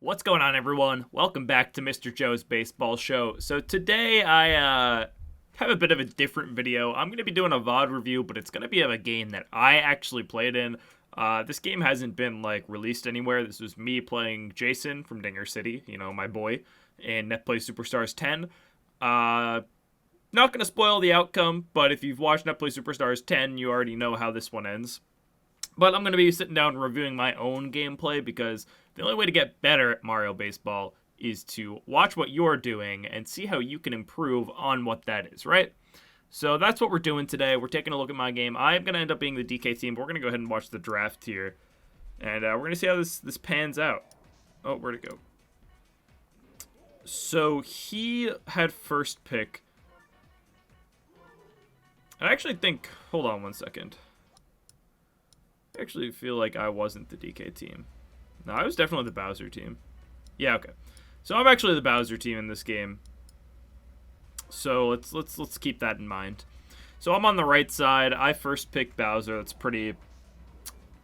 What's going on, everyone? Welcome back to Mr. Joe's Baseball Show. So today I have a bit of a different video. I'm going to be doing a VOD review, but it's going to be of a game that I actually played in. This game hasn't been released anywhere. This was me playing Jason from Dinger City, my boy, in NPSS10 10. Not going to spoil the outcome, but if you've watched NPSS10 10, you already know how this one ends. But I'm going to be sitting down and reviewing my own gameplay because the only way to get better at Mario Baseball is to watch what you're doing and see how you can improve on what that is, right? So that's what we're doing today. We're taking a look at my game. I'm going to end up being the DK team, but we're going to go ahead and watch the draft here. And we're going to see how this pans out. Oh, where'd it go? So he had first pick. I actually think... Hold on one second. I actually feel like I wasn't the DK team. No, I was definitely the Bowser team. Yeah, okay. So I'm actually the Bowser team in this game. So let's keep that in mind. So I'm on the right side. I first picked Bowser. That's pretty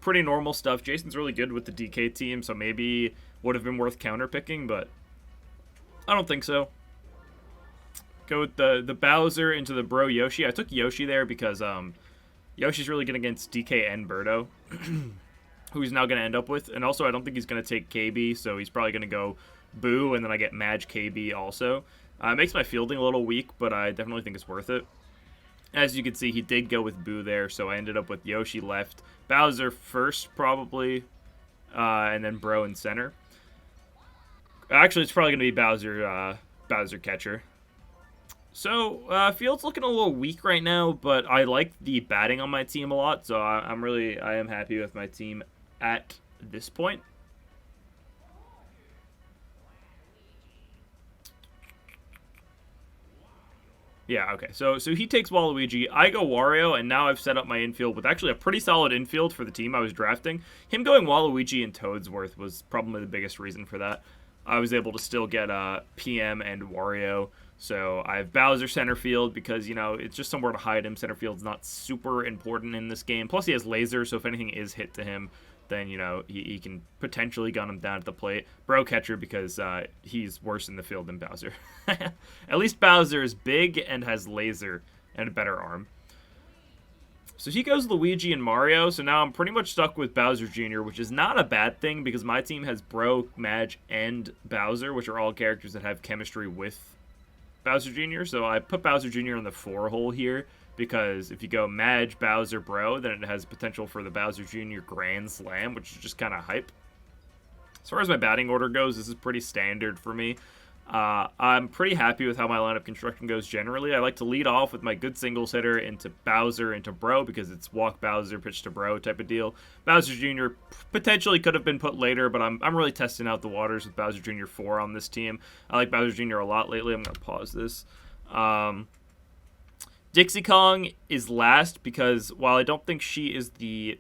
normal stuff. Jason's really good with the DK team, so maybe would have been worth counter picking, but I don't think so. Go with the Bowser into the Bro Yoshi. I took Yoshi there because Yoshi's really good against DK and Birdo, who he's now going to end up with. And also, I don't think he's going to take KB, so he's probably going to go Boo, and then I get Madge KB also. It makes my fielding a little weak, but I definitely think it's worth it. As you can see, he did go with Boo there, so I ended up with Yoshi left, Bowser first, probably, and then Bro in center. Actually, it's probably going to be Bowser catcher. So, field's looking a little weak right now, but I like the batting on my team a lot, so I am happy with my team at this point. Yeah, okay, so he takes Waluigi, I go Wario, and now I've set up my infield with actually a pretty solid infield for the team I was drafting. Him going Waluigi and Toadsworth was probably the biggest reason for that. I was able to still get PM and Wario. So I have Bowser center field because, it's just somewhere to hide him. Center field's not super important in this game. Plus, he has laser, so if anything is hit to him, then, he can potentially gun him down at the plate. Bro catcher because he's worse in the field than Bowser. At least Bowser is big and has laser and a better arm. So he goes Luigi and Mario, so now I'm pretty much stuck with Bowser Jr., which is not a bad thing because my team has Bro, Madge, and Bowser, which are all characters that have chemistry with Bowser Jr., so I put Bowser Jr. in the 4 hole here because if you go Madge, Bowser, Bro, then it has potential for the Bowser Jr. Grand Slam, which is just kind of hype. As far as my batting order goes, this is pretty standard for me. I'm pretty happy with how my lineup construction goes generally. I like to lead off with my good singles hitter into Bowser into Bro because it's walk Bowser, pitch to Bro type of deal. Bowser Jr. potentially could have been put later, but I'm really testing out the waters with Bowser Jr. 4 on this team. I like Bowser Jr. a lot lately. I'm going to pause this. Dixie Kong is last because while I don't think she is the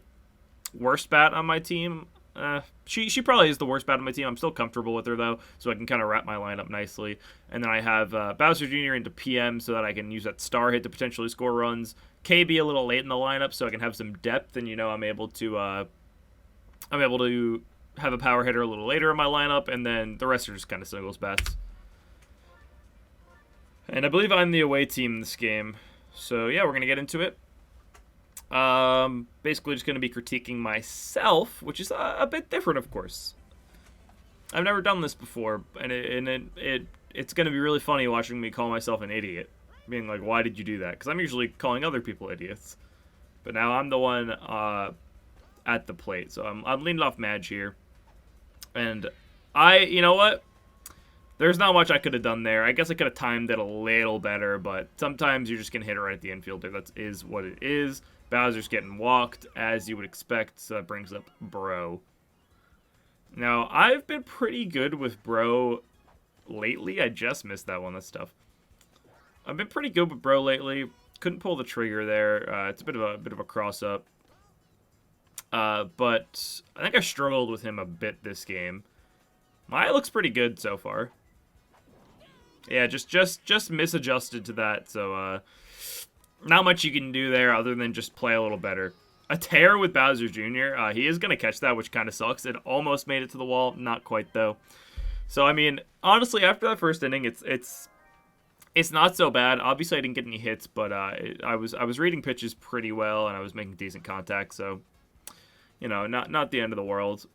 worst bat on my team, she probably is the worst bat on my team. I'm still comfortable with her, though, so I can kind of wrap my lineup nicely. And then I have Bowser Jr. into PM so that I can use that star hit to potentially score runs. KB a little late in the lineup so I can have some depth, and, I'm able to have a power hitter a little later in my lineup, and then the rest are just kind of singles bats. And I believe I'm the away team in this game. So, yeah, we're going to get into it. Basically just going to be critiquing myself, which is a bit different, of course. I've never done this before, and it's going to be really funny watching me call myself an idiot. Being like, why did you do that? Because I'm usually calling other people idiots. But now I'm the one at the plate, so I'm leaning off Madge here. And you know what? There's not much I could have done there. I guess I could have timed it a little better, but sometimes you're just going to hit it right at the infielder. That is what it is. Bowser's getting walked, as you would expect, so that brings up Bro. Now, I've been pretty good with Bro lately. I just missed that one. That's tough. I've been pretty good with Bro lately. Couldn't pull the trigger there. It's a bit of a cross-up. But I think I struggled with him a bit this game. My looks pretty good so far. Yeah, just misadjusted to that, so not much you can do there other than just play a little better. A tear with Bowser Jr. He is going to catch that, which kind of sucks. It almost made it to the wall. Not quite, though. So, I mean, honestly, after that first inning, it's not so bad. Obviously, I didn't get any hits, but I was reading pitches pretty well, and I was making decent contact. So, you know, not the end of the world.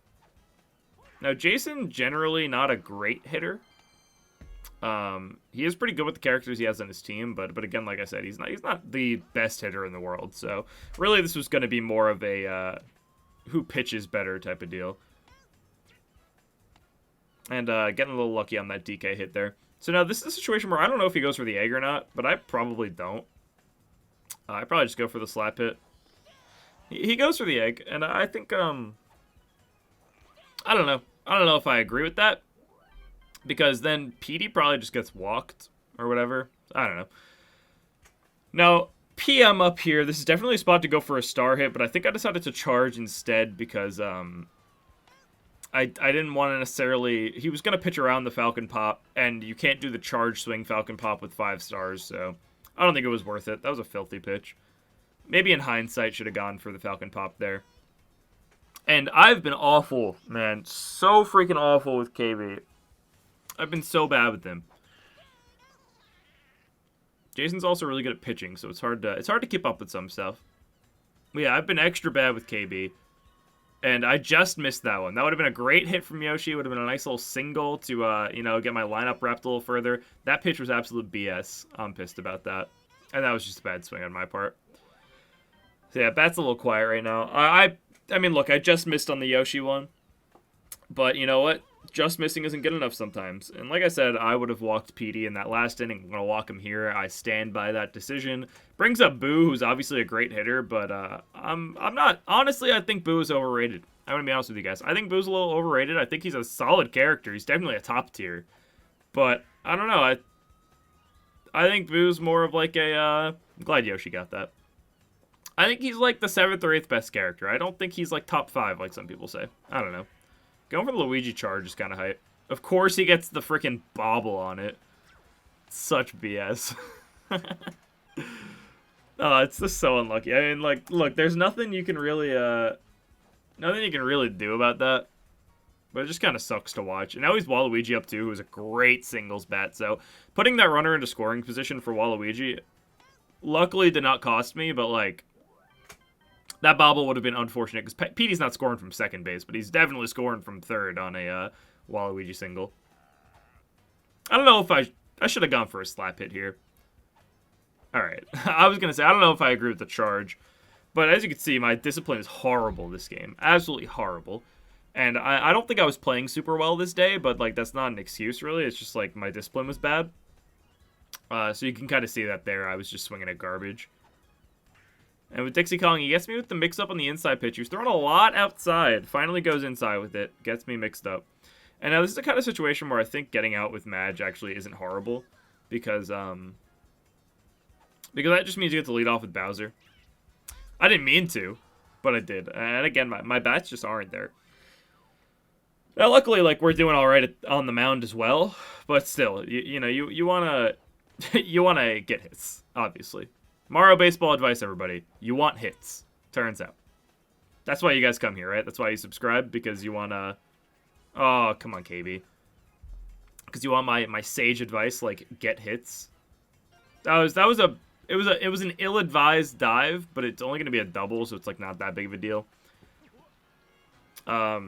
Now, Jason, generally not a great hitter. He is pretty good with the characters he has on his team, but again, like I said, he's not the best hitter in the world. So really, this was going to be more of a who pitches better type of deal. And getting a little lucky on that DK hit there. So now this is a situation where I don't know if he goes for the egg or not, but I probably don't. I probably just go for the slap hit. He goes for the egg, and I think I don't know. I don't know if I agree with that. Because then PD probably just gets walked or whatever. I don't know. Now, PM up here. This is definitely a spot to go for a star hit, but I think I decided to charge instead because I didn't want to necessarily... He was going to pitch around the Falcon Pop, and you can't do the charge swing Falcon Pop with 5 stars, so I don't think it was worth it. That was a filthy pitch. Maybe in hindsight should have gone for the Falcon Pop there. And I've been awful, man. So freaking awful with KB. I've been so bad with him. Jason's also really good at pitching, so it's hard to keep up with some stuff. But yeah, I've been extra bad with KB. And I just missed that one. That would have been a great hit from Yoshi. It would have been a nice little single to, you know, get my lineup wrapped a little further. That pitch was absolute BS. I'm pissed about that. And that was just a bad swing on my part. So yeah, Bat's a little quiet right now. I mean, look, I just missed on the Yoshi one. But you know what? Just missing isn't good enough sometimes. And like I said, I would have walked PD in that last inning. I'm going to walk him here. I stand by that decision. Brings up Boo, who's obviously a great hitter, but I'm not. Honestly, I think Boo is overrated. I'm going to be honest with you guys. I think Boo's a little overrated. I think he's a solid character. He's definitely a top tier. But I don't know. I think Boo's more of like a... I'm glad Yoshi got that. I think he's like the 7th or 8th best character. I don't think he's like top 5 like some people say. I don't know. Going for the Luigi charge is kind of hype. Of course he gets the freaking bobble on it. Such BS. Oh, it's just so unlucky. I mean, like, look, there's nothing you can really, do about that. But it just kind of sucks to watch. And now he's Waluigi up too, who's a great singles bat. So putting that runner into scoring position for Waluigi, luckily did not cost me, but like, that bobble would have been unfortunate because Petey's not scoring from second base, but he's definitely scoring from third on a Waluigi single. I don't know if I should have gone for a slap hit here. All right. I was going to say, I don't know if I agree with the charge, but as you can see, my discipline is horrible this game. Absolutely horrible. And I don't think I was playing super well this day, but like that's not an excuse really. It's just like my discipline was bad. So you can kind of see that there. I was just swinging at garbage. And with Dixie Kong, he gets me with the mix-up on the inside pitch. He was throwing a lot outside. Finally goes inside with it. Gets me mixed up. And now this is the kind of situation where I think getting out with Madge actually isn't horrible. Because that just means you get to lead off with Bowser. I didn't mean to, but I did. And again, my bats just aren't there. Now, luckily, like, we're doing all right on the mound as well. But still, you want to you want to get hits, obviously. Mario baseball advice, everybody. You want hits, turns out. That's why you guys come here, right? That's why you subscribe, because you want to... Oh, come on, KB. Because you want my sage advice, like, get hits. It was an ill-advised dive, but it's only going to be a double, so it's, like, not that big of a deal. I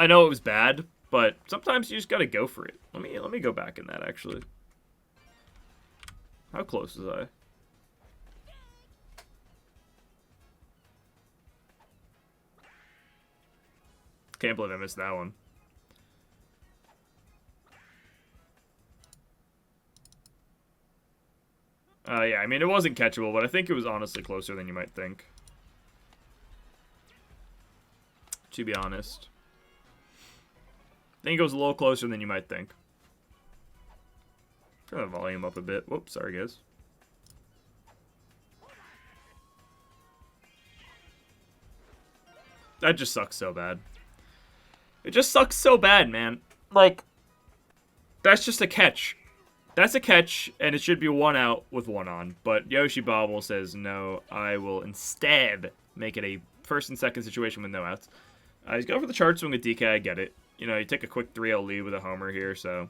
know it was bad, but sometimes you just got to go for it. Let me go back in that, actually. How close was I? Can't believe I missed that one. Yeah, I mean, it wasn't catchable, but I think it was honestly closer than you might think. To be honest. I think it was a little closer than you might think. Turn the volume up a bit. Whoops, sorry guys. That just sucks so bad. It just sucks so bad, man. Like, that's just a catch. That's a catch, and it should be 1 out with 1 on. But Yoshi Bobble says, no, I will instead make it a first and second situation with no outs. He's going for the charge swing with DK, I get it. You know, you take a quick 3-0 lead with a homer here, so...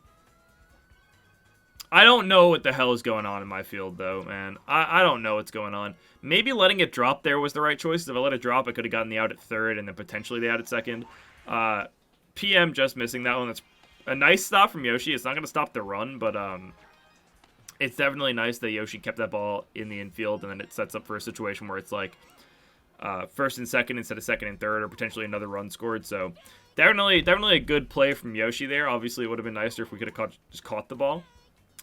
I don't know what the hell is going on in my field, though, man. I don't know what's going on. Maybe letting it drop there was the right choice. If I let it drop, I could have gotten the out at third and then potentially the out at second. PM just missing that one. That's a nice stop from Yoshi. It's not going to stop the run, but it's definitely nice that Yoshi kept that ball in the infield, and then it sets up for a situation where it's like first and second instead of second and third, or potentially another run scored. So definitely a good play from Yoshi there. Obviously, it would have been nicer if we could have just caught the ball.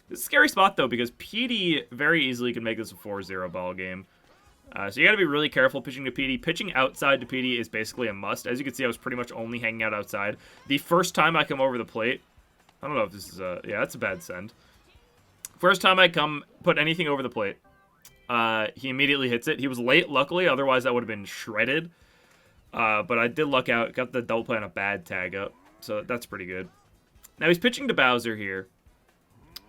It's a scary spot, though, because PD very easily could make this a 4-0 ball game. So you got to be really careful pitching to PD. Pitching outside to PD is basically a must. As you can see, I was pretty much only hanging out outside. The first time I come over the plate, I don't know if this is a... Yeah, that's a bad send. First time I put anything over the plate, he immediately hits it. He was late, luckily. Otherwise, that would have been shredded. But I did luck out. Got the double play on a bad tag up. So that's pretty good. Now he's pitching to Bowser here.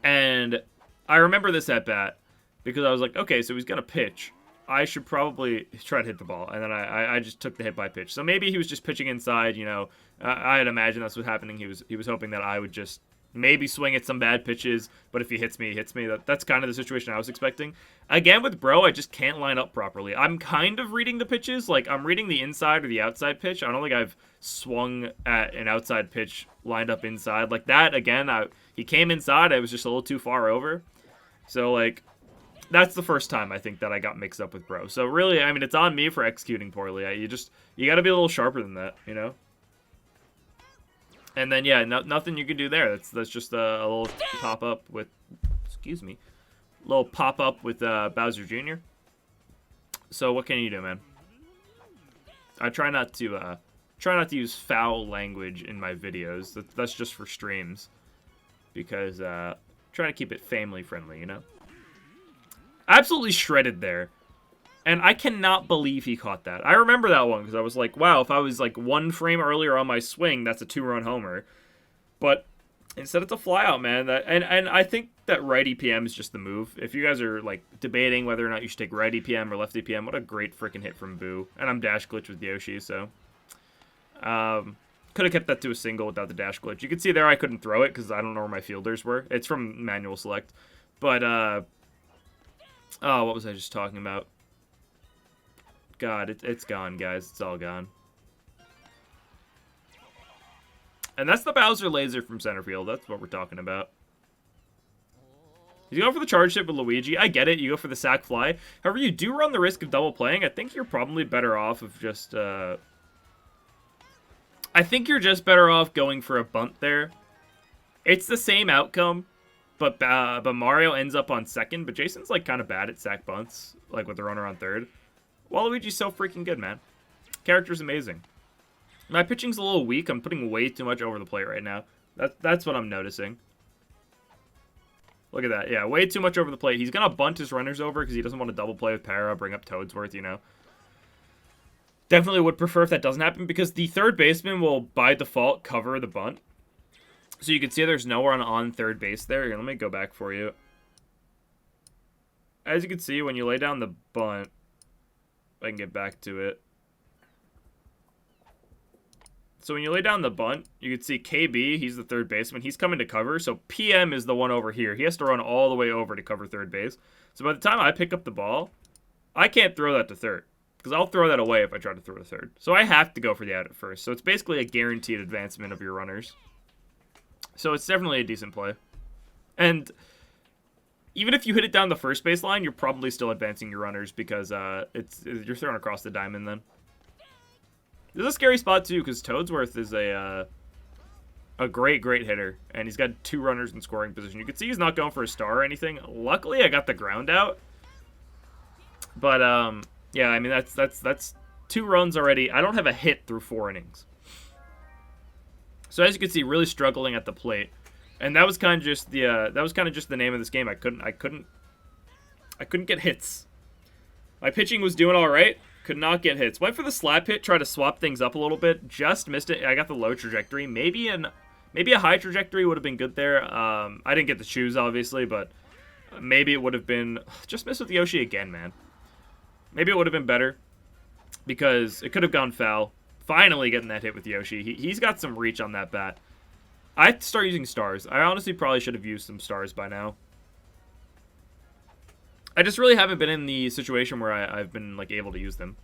And I remember this at bat because I was like, okay, so he's going to pitch. I should probably try to hit the ball. And then I just took the hit by pitch. So maybe he was just pitching inside, you know. I had imagined that's what's happening. He was hoping that I would just maybe swing at some bad pitches. But if he hits me, he hits me. That's kind of the situation I was expecting. Again, with Bro, I just can't line up properly. I'm kind of reading the pitches. Like, I'm reading the inside or the outside pitch. I don't think I've swung at an outside pitch lined up inside. Like that, again, he came inside. I was just a little too far over. So, like, that's the first time I think that I got mixed up with Bro. So, really, I mean, it's on me for executing poorly. You got to be a little sharper than that, you know? And then, yeah, nothing you can do there. That's just a little pop-up with... Excuse me. Little pop-up with Bowser Jr. So, what can you do, man? I try not to use foul language in my videos. That's just for streams. Because, trying to keep it family friendly, you know? Absolutely shredded there. And I cannot believe he caught that. I remember that one because I was like, wow, if I was like 1 frame earlier on my swing, that's a 2-run homer. But instead it's a flyout, man. And I think that righty PM is just the move. If you guys are like debating whether or not you should take righty PM or lefty PM, what a great freaking hit from Boo. And I'm dash glitch with Yoshi, so... could have kept that to a single without the dash glitch. You can see there I couldn't throw it because I don't know where my fielders were. It's from manual select. But, oh, what was I just talking about? God, it's gone, guys. It's all gone. And that's the Bowser laser from center field. That's what we're talking about. He's going for the charge hit with Luigi. I get it. You go for the sac fly. However, you do run the risk of double playing. I think you're probably better off of just... I think you're just better off going for a bunt there. It's the same outcome, but Mario ends up on second. But Jason's like kind of bad at sac bunts, like with the runner on third. Waluigi's so freaking good, man. Character's amazing. My pitching's a little weak. I'm putting way too much over the plate right now. That's what I'm noticing. Look at that. Yeah, way too much over the plate. He's going to bunt his runners over because he doesn't want to double play with Para, bring up Toadsworth, you know. Definitely would prefer if that doesn't happen because the third baseman will, by default, cover the bunt. So you can see there's no one on third base there. Here, let me go back for you. As you can see, when you lay down the bunt, if I can get back to it. So when you lay down the bunt, you can see KB, he's the third baseman. He's coming to cover, so PM is the one over here. He has to run all the way over to cover third base. So by the time I pick up the ball, I can't throw that to third. Because I'll throw that away if I try to throw to third. So I have to go for the out at first. So it's basically a guaranteed advancement of your runners. So it's definitely a decent play. And even if you hit it down the first base line, you're probably still advancing your runners because you're throwing across the diamond then. This is a scary spot too because Toadsworth is a great hitter. And he's got 2 runners in scoring position. You can see he's not going for a star or anything. Luckily, I got the ground out. But, yeah, I mean, that's 2 runs already. I don't have a hit through 4 innings. So as you can see, really struggling at the plate. And that was kind of just the name of this game. I couldn't get hits. My pitching was doing all right. Could not get hits. Went for the slap hit, tried to swap things up a little bit. Just missed it. I got the low trajectory. Maybe Maybe a high trajectory would have been good there. I didn't get to choose, obviously, but maybe it would have been... Just miss with Yoshi again, man. Maybe it would have been better because it could have gone foul. Finally getting that hit with Yoshi. He's got some reach on that bat. I have to start using stars. I honestly probably should have used some stars by now. I just really haven't been in the situation where I've been like able to use them.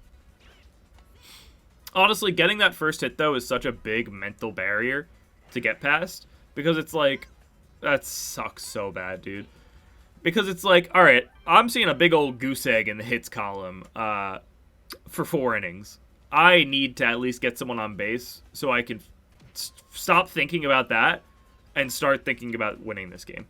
Honestly, getting that first hit, though, is such a big mental barrier to get past. Because it's like, that sucks so bad, dude. Because it's like, alright, I'm seeing a big old goose egg in the hits column for 4 innings. I need to at least get someone on base so I can stop thinking about that and start thinking about winning this game.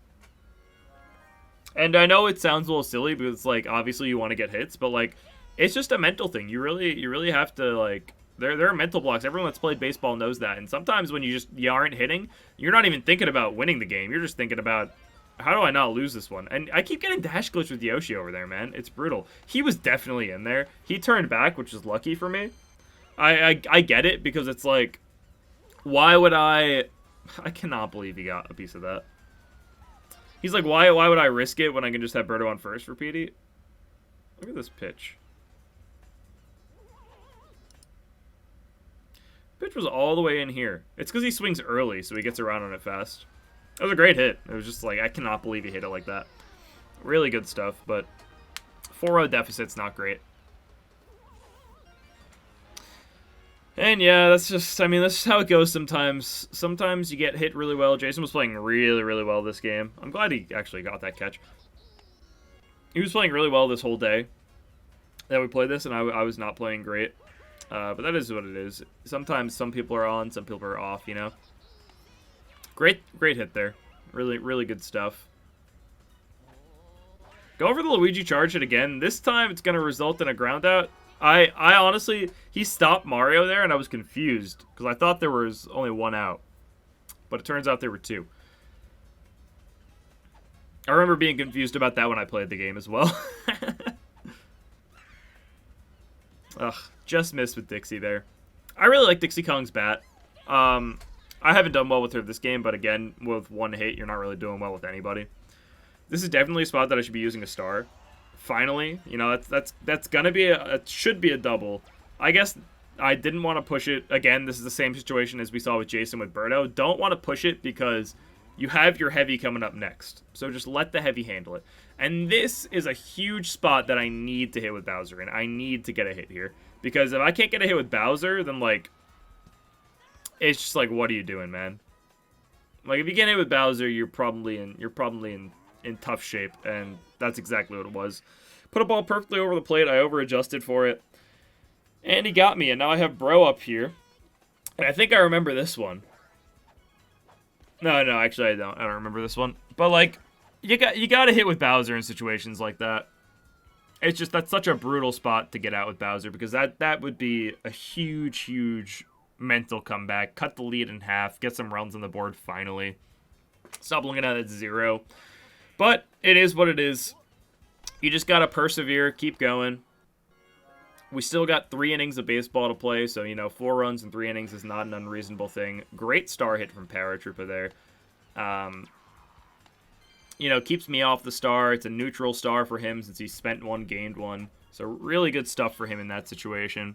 And I know it sounds a little silly because it's like, obviously you want to get hits, but like, it's just a mental thing. You really have to like... There are mental blocks. Everyone that's played baseball knows that. And sometimes when you aren't hitting, you're not even thinking about winning the game. You're just thinking about, how do I not lose this one? And I keep getting dash glitch with Yoshi over there, man. It's brutal. He was definitely in there. He turned back, which is lucky for me. I get it, because it's like, why would I cannot believe he got a piece of that. He's like, why would I risk it when I can just have Birdo on first for PD? Look at this pitch. Pitch was all the way in here. It's because he swings early, so he gets around on it fast. That was a great hit. It was just like, I cannot believe he hit it like that. Really good stuff, but 4-0 deficit's not great. And yeah, that's just, I mean, that's just how it goes sometimes. Sometimes you get hit really well. Jason was playing really, really well this game. I'm glad he actually got that catch. He was playing really well this whole day that we played this, and I was not playing great. But that is what it is. Sometimes some people are on, some people are off, you know. Great hit there. Really, really good stuff. Go over the Luigi charge hit again. This time it's going to result in a ground out. I honestly, he stopped Mario there, and I was confused because I thought there was only 1 out. But it turns out there were 2. I remember being confused about that when I played the game as well. Ugh, just missed with Dixie there. I really like Dixie Kong's bat. I haven't done well with her this game, but again, with 1 hit, you're not really doing well with anybody. This is definitely a spot that I should be using a star. Finally, you know, that's gonna be it should be a double. I guess I didn't want to push it. Again, this is the same situation as we saw with Jason with Birdo. Don't want to push it because you have your heavy coming up next. So just let the heavy handle it. And this is a huge spot that I need to hit with Bowser, and I need to get a hit here. Because if I can't get a hit with Bowser, then, like, it's just like, what are you doing, man? Like, if you get hit with Bowser, you're probably in tough shape, and that's exactly what it was. Put a ball perfectly over the plate. I over-adjusted for it. And he got me, and now I have Bro up here. And I think I remember this one. No, actually I don't. I don't remember this one. But, like, you got to hit with Bowser in situations like that. It's just, that's such a brutal spot to get out with Bowser, because that would be a huge mental comeback. Cut the lead in half, get some runs on the board finally. Stop looking at it 0. But it is what it is. You just got to persevere, keep going. We still got 3 innings of baseball to play, so, you know, 4 runs in 3 innings is not an unreasonable thing. Great star hit from Paratroopa there. You know, keeps me off the star. It's a neutral star for him since he spent 1, gained 1. So really good stuff for him in that situation.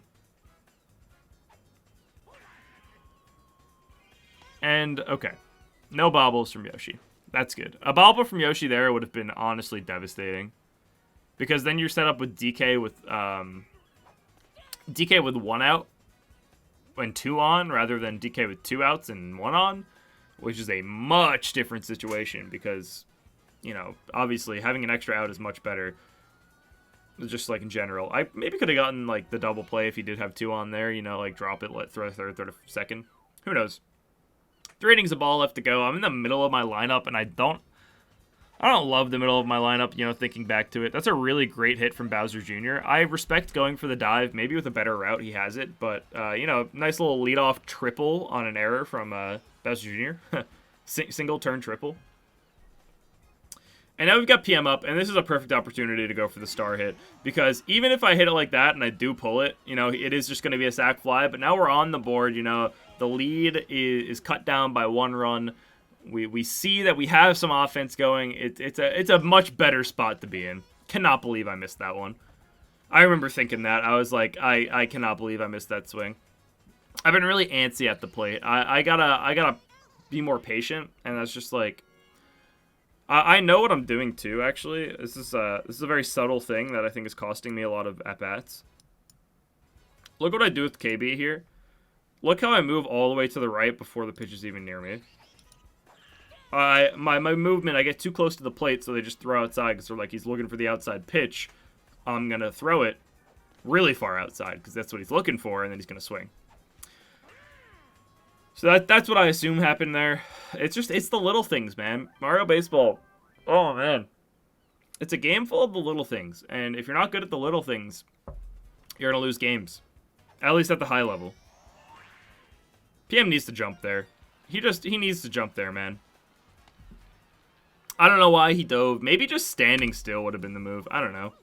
And, okay. No bobbles from Yoshi. That's good. A bobble from Yoshi there would have been honestly devastating. Because then you're set up with DK with 1 out and 2 on, rather than DK with 2 outs and 1 on, which is a much different situation because, you know, obviously having an extra out is much better. Just like in general. I maybe could have gotten like the double play if he did have 2 on there, you know, like drop it, let throw a third a second. Who knows? 3 innings of ball left to go. I'm in the middle of my lineup, and I don't love the middle of my lineup, you know, thinking back to it. That's a really great hit from Bowser Jr. I respect going for the dive. Maybe with a better route he has it, but, you know, nice little leadoff triple on an error from Bowser Jr. Single turn triple. And now we've got PM up, and this is a perfect opportunity to go for the star hit, because even if I hit it like that and I do pull it, you know, it is just going to be a sac fly, but now we're on the board, you know, The lead is cut down by 1 run. We see that we have some offense going. It's a much better spot to be in. Cannot believe I missed that one. I remember thinking that. I was like, I cannot believe I missed that swing. I've been really antsy at the plate. I gotta be more patient, and that's just like, I know what I'm doing too. Actually, this is a very subtle thing that I think is costing me a lot of at bats. Look what I do with KB here. Look how I move all the way to the right before the pitch is even near me. My movement, I get too close to the plate, so they just throw outside because they're like, he's looking for the outside pitch. I'm gonna throw it really far outside because that's what he's looking for, and then he's gonna swing. So that's what I assume happened there. It's the little things, man. Mario Baseball, oh man, it's a game full of the little things, and if you're not good at the little things, you're gonna lose games, at least at the high level. PM needs to jump there. He needs to jump there, man. I don't know why he dove. Maybe just standing still would have been the move. I don't know.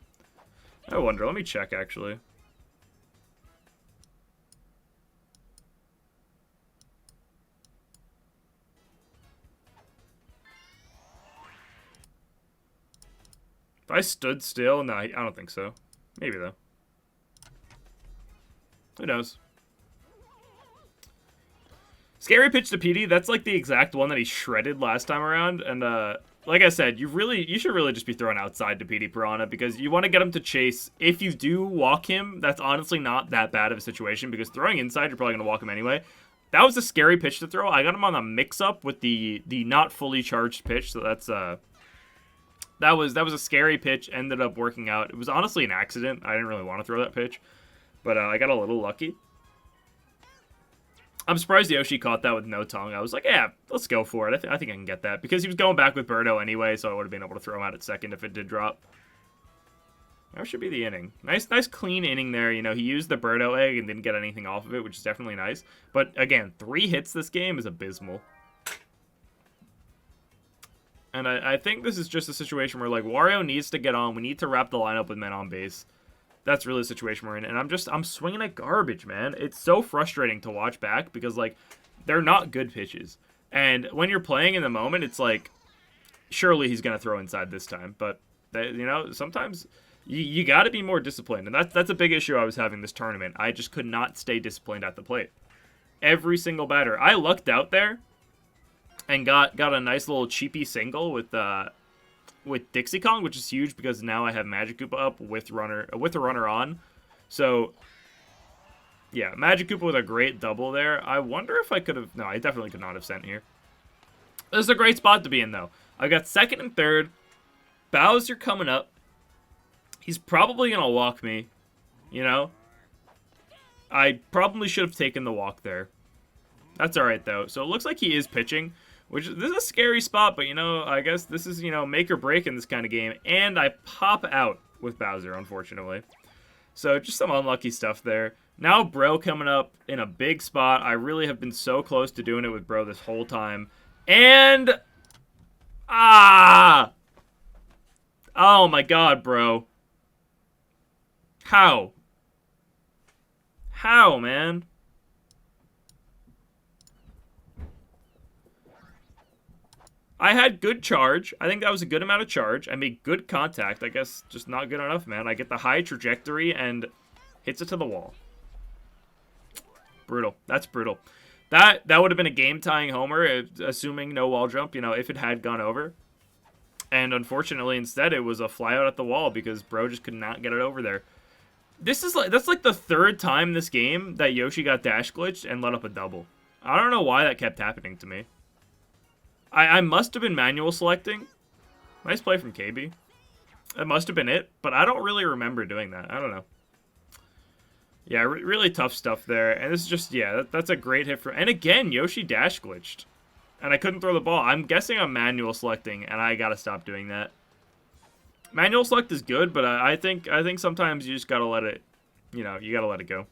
I wonder. Let me check, actually. If I stood still? No, I don't think so. Maybe, though. Who knows? Scary pitch to PD, that's like the exact one that he shredded last time around. And like I said, you should really just be throwing outside to PD Piranha because you want to get him to chase. If you do walk him, that's honestly not that bad of a situation because throwing inside, you're probably going to walk him anyway. That was a scary pitch to throw. I got him on a mix-up with the not fully charged pitch, so that's that was a scary pitch. Ended up working out. It was honestly an accident. I didn't really want to throw that pitch, but I got a little lucky. I'm surprised Yoshi caught that with no tongue. I was like, yeah, let's go for it. I think I can get that. Because he was going back with Birdo anyway, so I would have been able to throw him out at second if it did drop. That should be the inning. Nice clean inning there. You know, he used the Birdo egg and didn't get anything off of it, which is definitely nice. But, again, 3 hits this game is abysmal. And I think this is just a situation where, like, Wario needs to get on. We need to wrap the lineup with men on base. That's really the situation we're in. And I'm swinging at garbage, man. It's so frustrating to watch back because, like, they're not good pitches. And when you're playing in the moment, it's like, surely he's going to throw inside this time. But, you know, sometimes you got to be more disciplined. And that's a big issue I was having this tournament. I just could not stay disciplined at the plate. Every single batter. I lucked out there and got a nice little cheapy single with Dixie Kong, which is huge because now I have Magic Koopa up with a runner on. So, yeah, Magic Koopa with a great double there. I wonder if I could have... No, I definitely could not have sent here. This is a great spot to be in, though. I've got second and third. Bowser coming up. He's probably going to walk me, you know? I probably should have taken the walk there. That's all right, though. So it looks like he is pitching. This is a scary spot, but, you know, I guess this is, you know, make or break in this kind of game. And I pop out with Bowser, unfortunately. So just some unlucky stuff there. Now Bro coming up in a big spot. I really have been so close to doing it with Bro this whole time. And... Ah! Oh my god, Bro. How? How, man? I had good charge. I think that was a good amount of charge. I made good contact. I guess just not good enough, man. I get the high trajectory and hits it to the wall. Brutal. That's brutal. That would have been a game-tying homer, assuming no wall jump, you know, if it had gone over. And unfortunately, instead, it was a flyout at the wall because Bro just could not get it over there. That's like the third time this game that Yoshi got dash glitched and let up a double. I don't know why that kept happening to me. I must have been manual selecting. Nice play from KB. That must have been it, but I don't really remember doing that. I don't know. Yeah, really tough stuff there. And this is just, yeah, that's a great hit for... And again, Yoshi dash glitched. And I couldn't throw the ball. I'm guessing I'm manual selecting, and I gotta stop doing that. Manual select is good, but I think sometimes you just gotta let it, you know, you gotta let it go.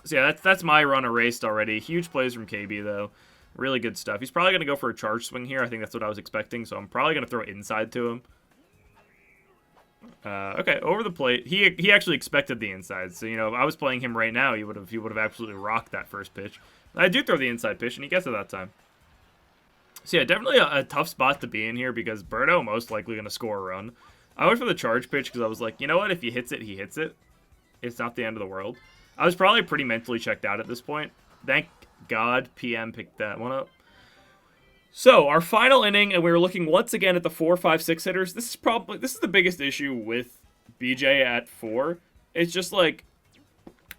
So yeah, that's my run erased already. Huge plays from KB, though. Really good stuff. He's probably going to go for a charge swing here. I think that's what I was expecting, so I'm probably going to throw it inside to him. Okay, over the plate. He actually expected the inside, so, you know, if I was playing him right now, he would have absolutely rocked that first pitch. I do throw the inside pitch, and he gets it that time. So yeah, definitely a tough spot to be in here because Birdo most likely going to score a run. I went for the charge pitch because I was like, you know what? If he hits it, he hits it. It's not the end of the world. I was probably pretty mentally checked out at this point. Thank God PM picked that one up. So, our final inning, and we were looking once again at the 4, 5, 6 hitters. This is the biggest issue with BJ at 4. It's just like,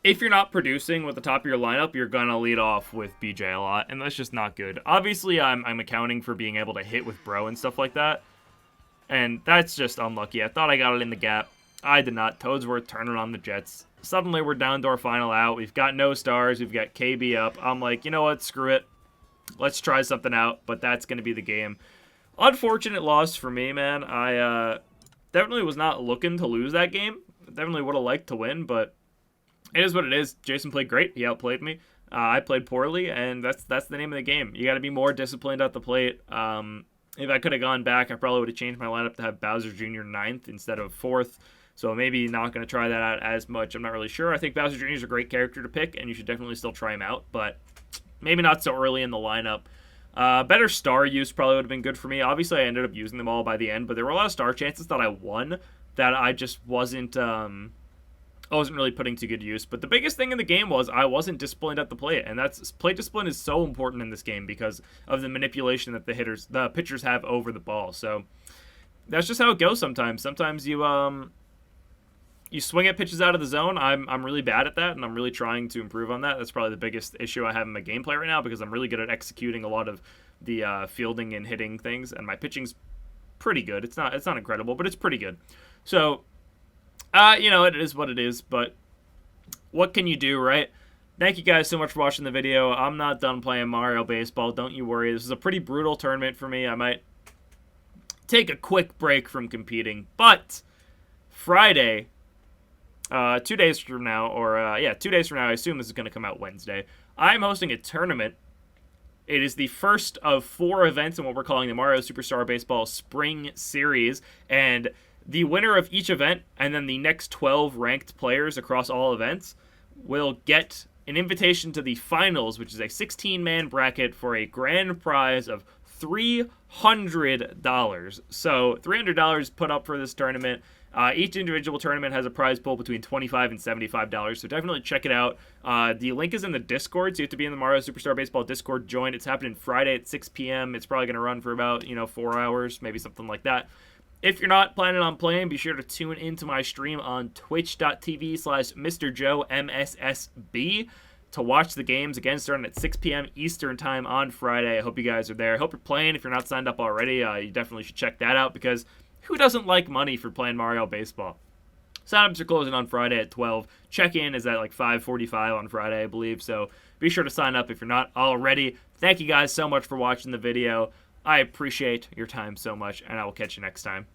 if you're not producing with the top of your lineup, you're going to lead off with BJ a lot, and that's just not good. Obviously, I'm accounting for being able to hit with Bro and stuff like that, and that's just unlucky. I thought I got it in the gap. I did not. Toadsworth turning on the Jets. Suddenly, we're down to our final out. We've got no stars. We've got KB up. I'm like, you know what? Screw it. Let's try something out, but that's going to be the game. Unfortunate loss for me, man. I definitely was not looking to lose that game. Definitely would have liked to win, but it is what it is. Jason played great. He outplayed me. I played poorly, and that's the name of the game. You got to be more disciplined at the plate. If I could have gone back, I probably would have changed my lineup to have Bowser Jr. 9th instead of 4th. So maybe not going to try that out as much. I'm not really sure. I think Bowser Jr. is a great character to pick, and you should definitely still try him out, but maybe not so early in the lineup. Better star use probably would have been good for me. Obviously, I ended up using them all by the end, but there were a lot of star chances that I won that I just wasn't really putting to good use. But the biggest thing in the game was I wasn't disciplined at the plate, and plate discipline is so important in this game because of the manipulation that the pitchers have over the ball. So that's just how it goes sometimes. Sometimes you swing at pitches out of the zone. I'm really bad at that, and I'm really trying to improve on that. That's probably the biggest issue I have in my gameplay right now because I'm really good at executing a lot of the fielding and hitting things, and my pitching's pretty good. It's not incredible, but it's pretty good. So, it is what it is, but what can you do, right? Thank you guys so much for watching the video. I'm not done playing Mario Baseball. Don't you worry. This is a pretty brutal tournament for me. I might take a quick break from competing, but Friday, 2 days from now, 2 days from now, I assume this is going to come out Wednesday, I'm hosting a tournament. It is the first of 4 events in what we're calling the Mario Superstar Baseball Spring Series, and the winner of each event, and then the next 12 ranked players across all events, will get an invitation to the finals, which is a 16-man bracket for a grand prize of $300. So $300 put up for this tournament. Each individual tournament has a prize pool between $25 and $75, so definitely check it out. The link is in the Discord, so you have to be in the Mario Superstar Baseball Discord. Join. It's happening Friday at 6 p.m. It's probably going to run for about 4 hours, maybe something like that. If you're not planning on playing, be sure to tune into my stream on twitch.tv/MrJoeMSSB to watch the games, again, starting at 6 p.m. Eastern time on Friday. I hope you guys are there. I hope you're playing. If you're not signed up already, you definitely should check that out because who doesn't like money for playing Mario Baseball? Signups are closing on Friday at 12. Check-in is at like 5:45 on Friday, I believe. So be sure to sign up if you're not already. Thank you guys so much for watching the video. I appreciate your time so much, and I will catch you next time.